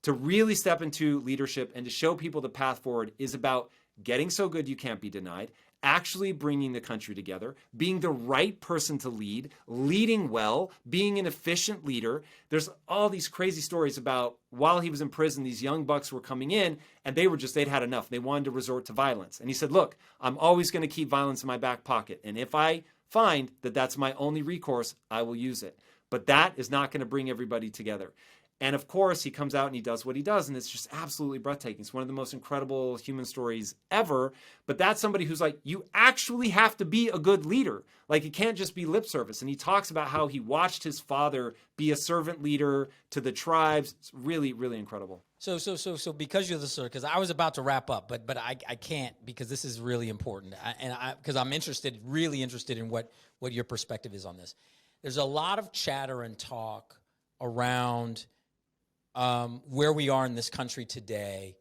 to really step into leadership and to show people the path forward is about getting so good you can't be denied, actually bringing the country together, being the right person to lead, leading well, being an efficient leader. There's all these crazy stories about while he was in prison, these young bucks were coming in and they'd had enough. They wanted to resort to violence. And he said, look, I'm always going to keep violence in my back pocket. And if I find that that's my only recourse, I will use it. But that is not going to bring everybody together. And of course, he comes out and he does what he does, and it's just absolutely breathtaking. It's one of the most incredible human stories ever. But that's somebody who's like, you actually have to be a good leader. Like, it can't just be lip service. And he talks about how he watched his father be a servant leader to the tribes. It's really, really incredible. So because you're the sir, because I was about to wrap up, but I can't, because this is really important, because I'm really interested in what your perspective is on this. There's a lot of chatter and talk around where we are in this country today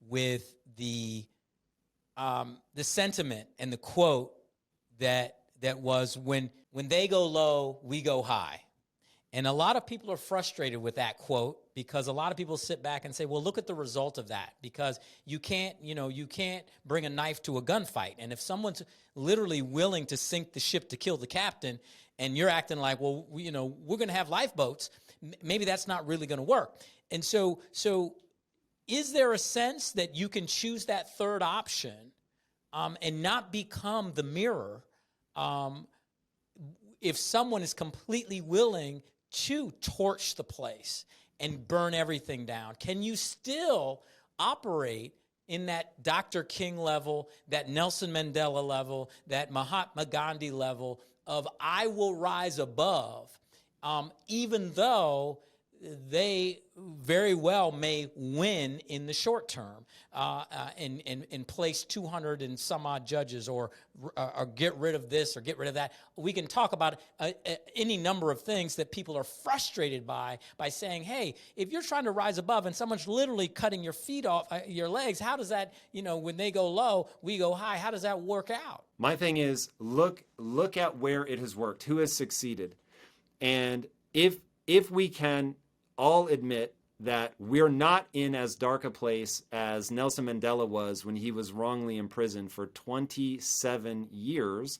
with the sentiment and the quote that was, when they go low, we go high. And a lot of people are frustrated with that quote, because a lot of people sit back and say, well, look at the result of that, because you can't bring a knife to a gunfight. And if someone's literally willing to sink the ship to kill the captain, and you're acting like, well, we're going to have lifeboats, maybe that's not really going to work. And so is there a sense that you can choose that third option and not become the mirror if someone is completely willing to torch the place and burn everything down? Can you still operate in that Dr. King level, that Nelson Mandela level, that Mahatma Gandhi level of I will rise above, even though they very well may win in the short term and place 200 and some odd judges or get rid of this or get rid of that? We can talk about any number of things that people are frustrated by saying, hey, if you're trying to rise above and someone's literally cutting your feet off, your legs, how does that, when they go low, we go high, how does that work out? My thing is, look at where it has worked, who has succeeded. And if we can all admit that we're not in as dark a place as Nelson Mandela was when he was wrongly imprisoned for 27 years,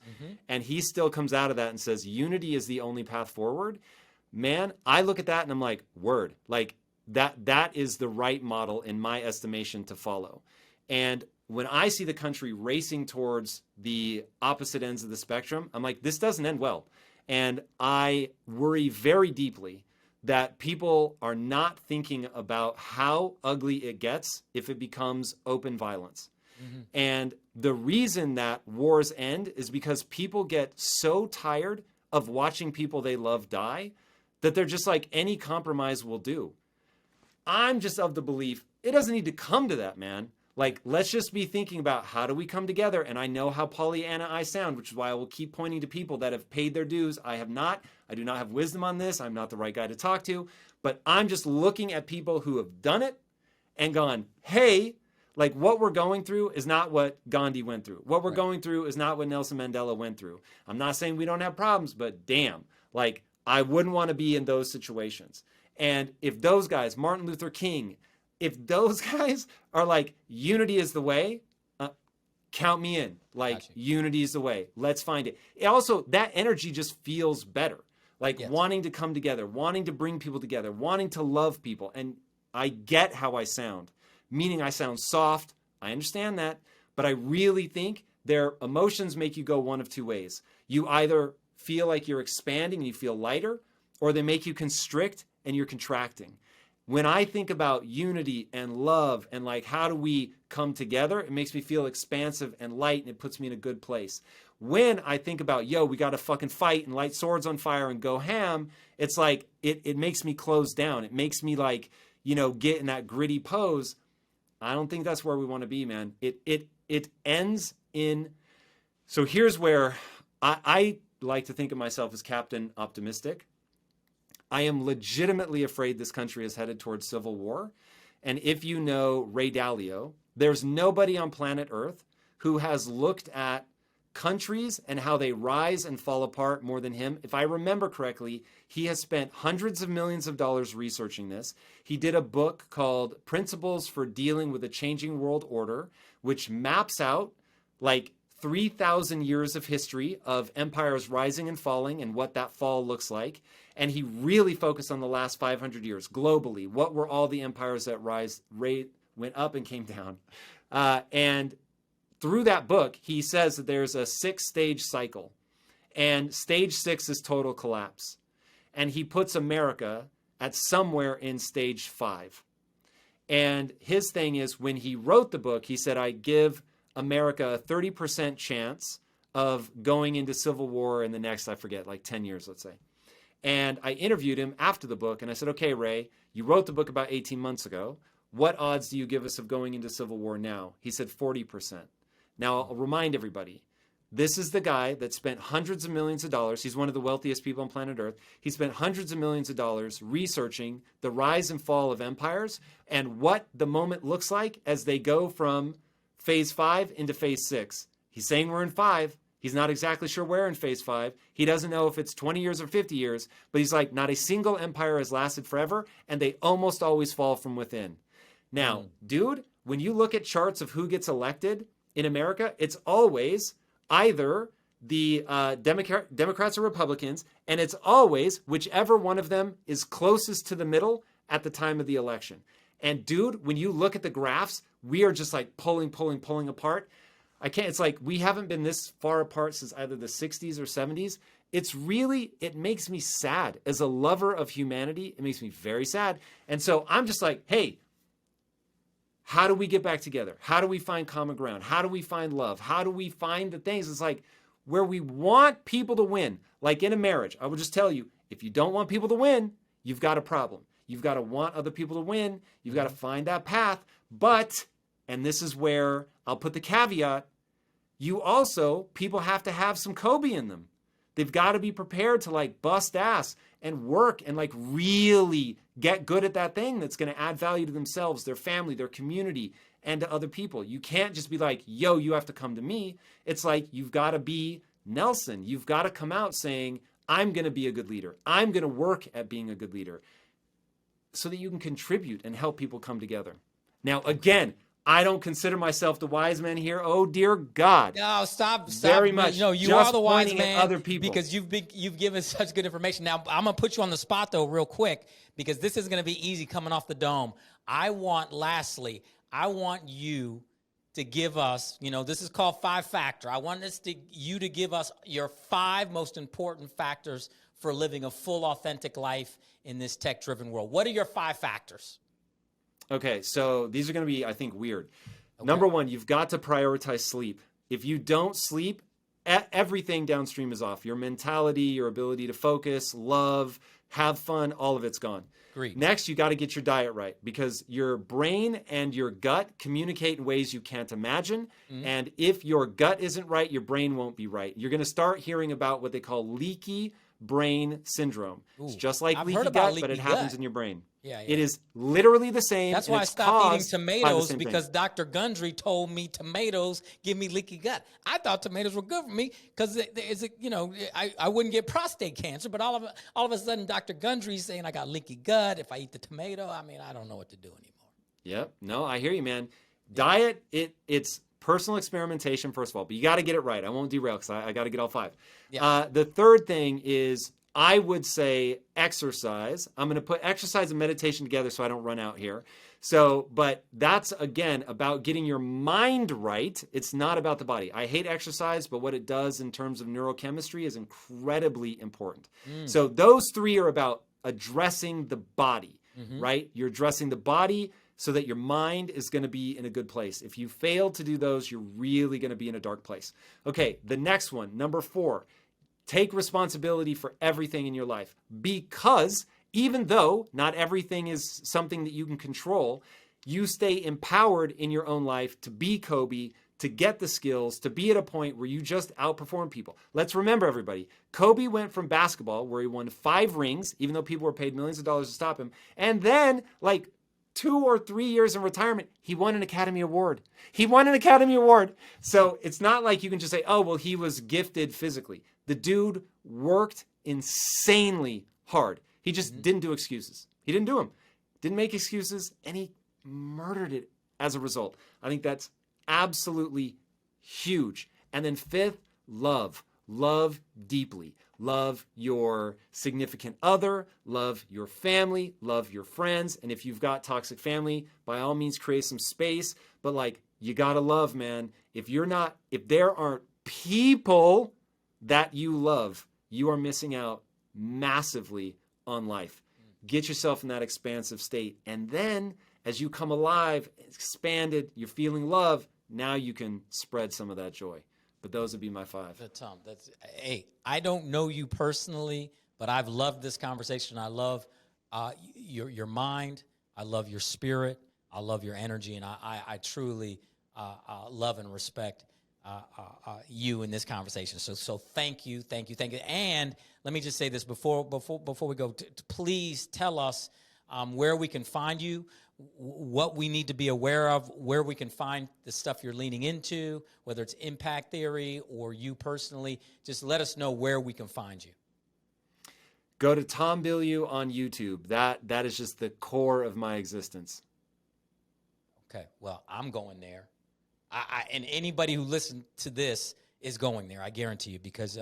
and he still comes out of that and says, unity is the only path forward. Man, I look at that and I'm like, word, like that is the right model in my estimation to follow. And when I see the country racing towards the opposite ends of the spectrum, I'm like, this doesn't end well. And I worry very deeply that people are not thinking about how ugly it gets if it becomes open violence. Mm-hmm. And the reason that wars end is because people get so tired of watching people they love die that they're just like, any compromise will do. I'm just of the belief it doesn't need to come to that, man. Like, let's just be thinking about how do we come together? And I know how Pollyanna I sound, which is why I will keep pointing to people that have paid their dues. I have not. I do not have wisdom on this. I'm not the right guy to talk to. But I'm just looking at people who have done it and gone, hey, like, what we're going through is not what Gandhi went through. What we're going through is not what Nelson Mandela went through. I'm not saying we don't have problems, but damn, like, I wouldn't want to be in those situations. And if those guys, Martin Luther King, if those guys are like, unity is the way, count me in. Like, unity is the way. Let's find it. Also, that energy just feels better. Like, wanting to come together, wanting to bring people together, wanting to love people. And I get how I sound, meaning I sound soft. I understand that. But I really think their emotions make you go one of two ways. You either feel like you're expanding and you feel lighter, or they make you constrict and you're contracting. When I think about unity and love and like, how do we come together? It makes me feel expansive and light, and it puts me in a good place. When I think about, yo, we got to fucking fight and light swords on fire and go ham, it's like, it makes me close down. It makes me like, you know, get in that gritty pose. I don't think that's where we want to be, man. It ends in, so here's where I like to think of myself as Captain Optimistic. I am legitimately afraid this country is headed towards civil war. And if you know Ray Dalio, there's nobody on planet Earth who has looked at countries and how they rise and fall apart more than him. If I remember correctly, he has spent hundreds of millions of dollars researching this. He did a book called Principles for Dealing with a Changing World Order, which maps out like 3,000 years of history of empires rising and falling and what that fall looks like. And he really focused on the last 500 years globally. What were all the empires that went up and came down? And through that book, he says that there's a 6-stage cycle. And stage 6 is total collapse. And he puts America at somewhere in stage 5. And his thing is, when he wrote the book, he said, I give America a 30% chance of going into civil war in the next, I forget, like 10 years, let's say. And I interviewed him after the book, and I said, okay, Ray, you wrote the book about 18 months ago. What odds do you give us of going into civil war now? He said 40%. Now, I'll remind everybody, this is the guy that spent hundreds of millions of dollars. He's one of the wealthiest people on planet Earth. He spent hundreds of millions of dollars researching the rise and fall of empires and what the moment looks like as they go from phase 5 into phase 6. He's saying we're in 5. He's not exactly sure where in phase 5. He doesn't know if it's 20 years or 50 years, but he's like, not a single empire has lasted forever, and they almost always fall from within. Now, dude, when you look at charts of who gets elected in America, it's always either the Democrats or Republicans, and it's always whichever one of them is closest to the middle at the time of the election. And dude, when you look at the graphs, we are just like pulling apart. It's like we haven't been this far apart since either the 60s or 70s. It makes me sad. As a lover of humanity, it makes me very sad. And so I'm just like, hey, how do we get back together? How do we find common ground? How do we find love? How do we find the things? It's like where we want people to win. Like in a marriage, I will just tell you, if you don't want people to win, you've got a problem. You've got to want other people to win. You've got to find that path. But, and this is where I'll put the caveat, people have to have some Kobe in them. They've got to be prepared to like bust ass and work and like really get good at that thing that's going to add value to themselves, their family, their community, and to other people. You can't just be like, yo, you have to come to me. It's like, you've got to be Nelson. You've got to come out saying, I'm going to be a good leader. I'm going to work at being a good leader so that you can contribute and help people come together. Now, again, I don't consider myself the wise man here. Oh, dear God. No, stop. Very much. No, you just are the wise pointing at man other people. because you've given such good information. Now, I'm going to put you on the spot, though, real quick, because this is going to be easy coming off the dome. I want you to give us, this is called 5 factor. I want you to give us your 5 most important factors for living a full, authentic life in this tech-driven world? What are your 5 factors? Okay, so these are going to be, I think, weird. Okay. Number 1, you've got to prioritize sleep. If you don't sleep, everything downstream is off. Your mentality, your ability to focus, love, have fun, all of it's gone. Agreed. Next, you got to get your diet right, because your brain and your gut communicate in ways you can't imagine. And if your gut isn't right, your brain won't be right. You're going to start hearing about what they call leaky brain syndrome. It's just like I've leaky heard about gut, leaky but it happens gut. in your brain. Yeah. It is literally the same. That's and why I it's stopped eating caused by the tomatoes, same because thing. Dr. Gundry told me tomatoes give me leaky gut. I thought tomatoes were good for me because I wouldn't get prostate cancer. But all of a sudden, Dr. Gundry's saying I got leaky gut if I eat the tomato. I mean, I don't know what to do anymore. Yep. No, I hear you, man. Diet, it's personal experimentation, first of all, but you got to get it right. I won't derail because I got to get all 5. Yeah. The third thing is, I would say exercise. I'm going to put exercise and meditation together so I don't run out here. So, but that's, again, about getting your mind right. It's not about the body. I hate exercise, but what it does in terms of neurochemistry is incredibly important. So those 3 are about addressing the body, right? You're addressing the body so that your mind is going to be in a good place. If you fail to do those, you're really going to be in a dark place. Okay, the next one, number 4. Take responsibility for everything in your life, because even though not everything is something that you can control, you stay empowered in your own life to be Kobe, to get the skills, to be at a point where you just outperform people. Let's remember, everybody, Kobe went from basketball, where he won 5 rings, even though people were paid millions of dollars to stop him, and then 2 or 3 years in retirement, he won an Academy Award. So it's not like you can just say, oh, well, he was gifted physically. The dude worked insanely hard. He just didn't do excuses. He didn't do them. Didn't make excuses, and he murdered it as a result. I think that's absolutely huge. And then 5th, love. Love deeply. Love your significant other. Love your family. Love your friends. And if you've got toxic family, by all means, create some space. But you gotta love, man. If there aren't people that you love, you are missing out massively on life. Get yourself in that expansive state. And then as you come alive, expanded, you're feeling love, now you can spread some of that joy. But those would be my 5. Tom, I don't know you personally, but I've loved this conversation. I love your mind. I love your spirit. I love your energy. And I truly love and respect you in this conversation. So thank you. And let me just say this before we go. Please tell us where we can find you, what we need to be aware of, where we can find the stuff you're leaning into, whether it's impact theory or you personally. Just let us know where we can find you. Go to Tom Bilyeu on YouTube. That is just the core of my existence. Okay, well, I'm going there. And anybody who listened to this is going there, I guarantee you, because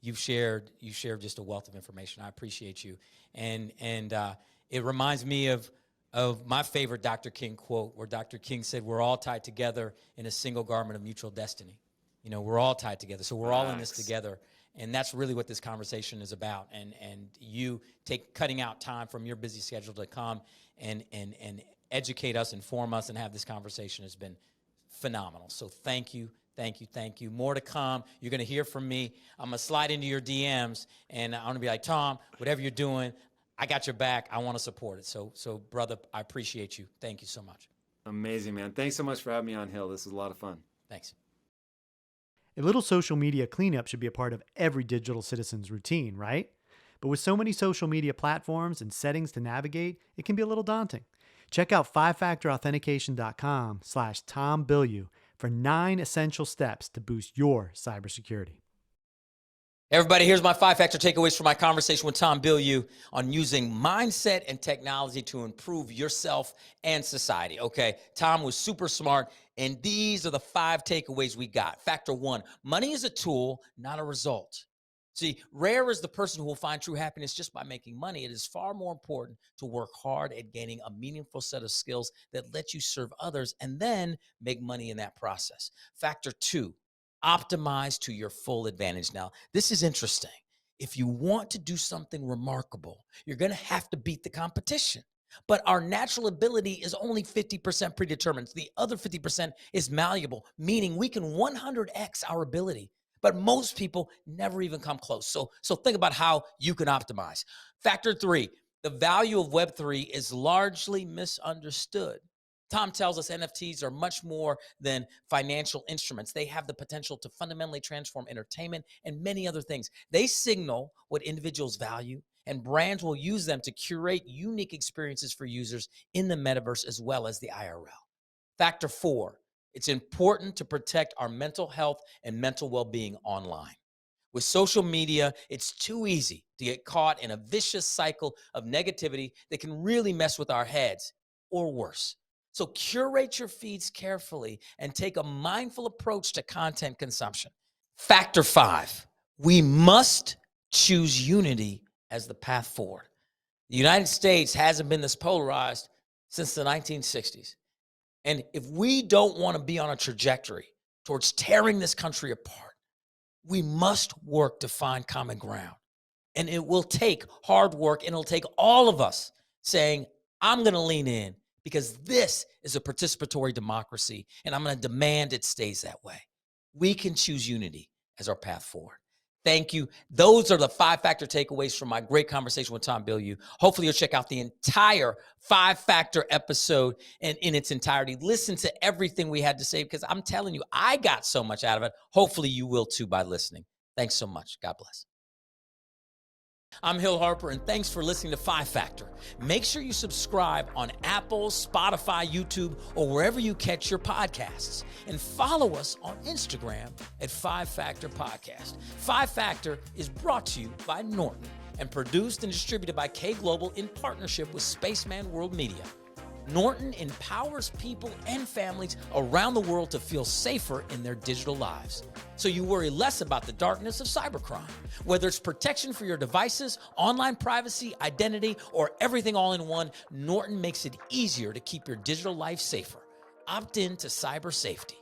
you've shared just a wealth of information. I appreciate you. And it reminds me of my favorite Dr. King quote, where Dr. King said, we're all tied together in a single garment of mutual destiny. We're all tied together. So we're all in this together. And that's really what this conversation is about. And you cutting out time from your busy schedule to come and educate us, inform us, and have this conversation has been phenomenal. So thank you. More to come. You're going to hear from me. I'm going to slide into your DMs, and I'm going to be like, Tom, whatever you're doing, I got your back. I want to support it. So brother, I appreciate you. Thank you so much. Amazing, man. Thanks so much for having me on Hill. This was a lot of fun. Thanks. A little social media cleanup should be a part of every digital citizen's routine, right? But with so many social media platforms and settings to navigate, it can be a little daunting. Check out 5factorauthentication.com/Tom Bilyeu for 9 essential steps to boost your cybersecurity. Everybody, here's my 5-factor takeaways from my conversation with Tom Bilyeu on using mindset and technology to improve yourself and society. Okay, Tom was super smart, and these are the 5 takeaways we got. Factor 1, money is a tool, not a result. See, rare is the person who will find true happiness just by making money. It is far more important to work hard at gaining a meaningful set of skills that let you serve others and then make money in that process. Factor 2, optimize to your full advantage. Now, this is interesting. if you want to do something remarkable, you're going to have to beat the competition. But our natural ability is only 50% predetermined. The other 50% is malleable, meaning we can 100x our ability. But most people never even come close. So think about how you can optimize. Factor 3, the value of Web3 is largely misunderstood. Tom tells us NFTs are much more than financial instruments. They have the potential to fundamentally transform entertainment and many other things. They signal what individuals value, and brands will use them to curate unique experiences for users in the metaverse as well as the IRL. Factor 4, it's important to protect our mental health and mental well-being online. With social media, it's too easy to get caught in a vicious cycle of negativity that can really mess with our heads, or worse. So curate your feeds carefully and take a mindful approach to content consumption. Factor 5, we must choose unity as the path forward. The United States hasn't been this polarized since the 1960s. And if we don't want to be on a trajectory towards tearing this country apart, we must work to find common ground. And it will take hard work, and it'll take all of us saying, I'm going to lean in because this is a participatory democracy, and I'm going to demand it stays that way. We can choose unity as our path forward. Thank you. Those are the 5-factor takeaways from my great conversation with Tom Bilyeu. Hopefully you'll check out the entire 5-factor episode in its entirety. Listen to everything we had to say, because I'm telling you, I got so much out of it. Hopefully you will too by listening. Thanks so much. God bless. I'm Hill Harper, and thanks for listening to 5-Factor. Make sure you subscribe on Apple, Spotify, YouTube, or wherever you catch your podcasts. And follow us on Instagram at 5-Factor Podcast. 5-Factor is brought to you by Norton and produced and distributed by kglobal in partnership with Spaceman World Media. Norton empowers people and families around the world to feel safer in their digital lives. So you worry less about the darkness of cybercrime. Whether it's protection for your devices, online privacy, identity, or everything all in one, Norton makes it easier to keep your digital life safer. Opt in to cyber safety.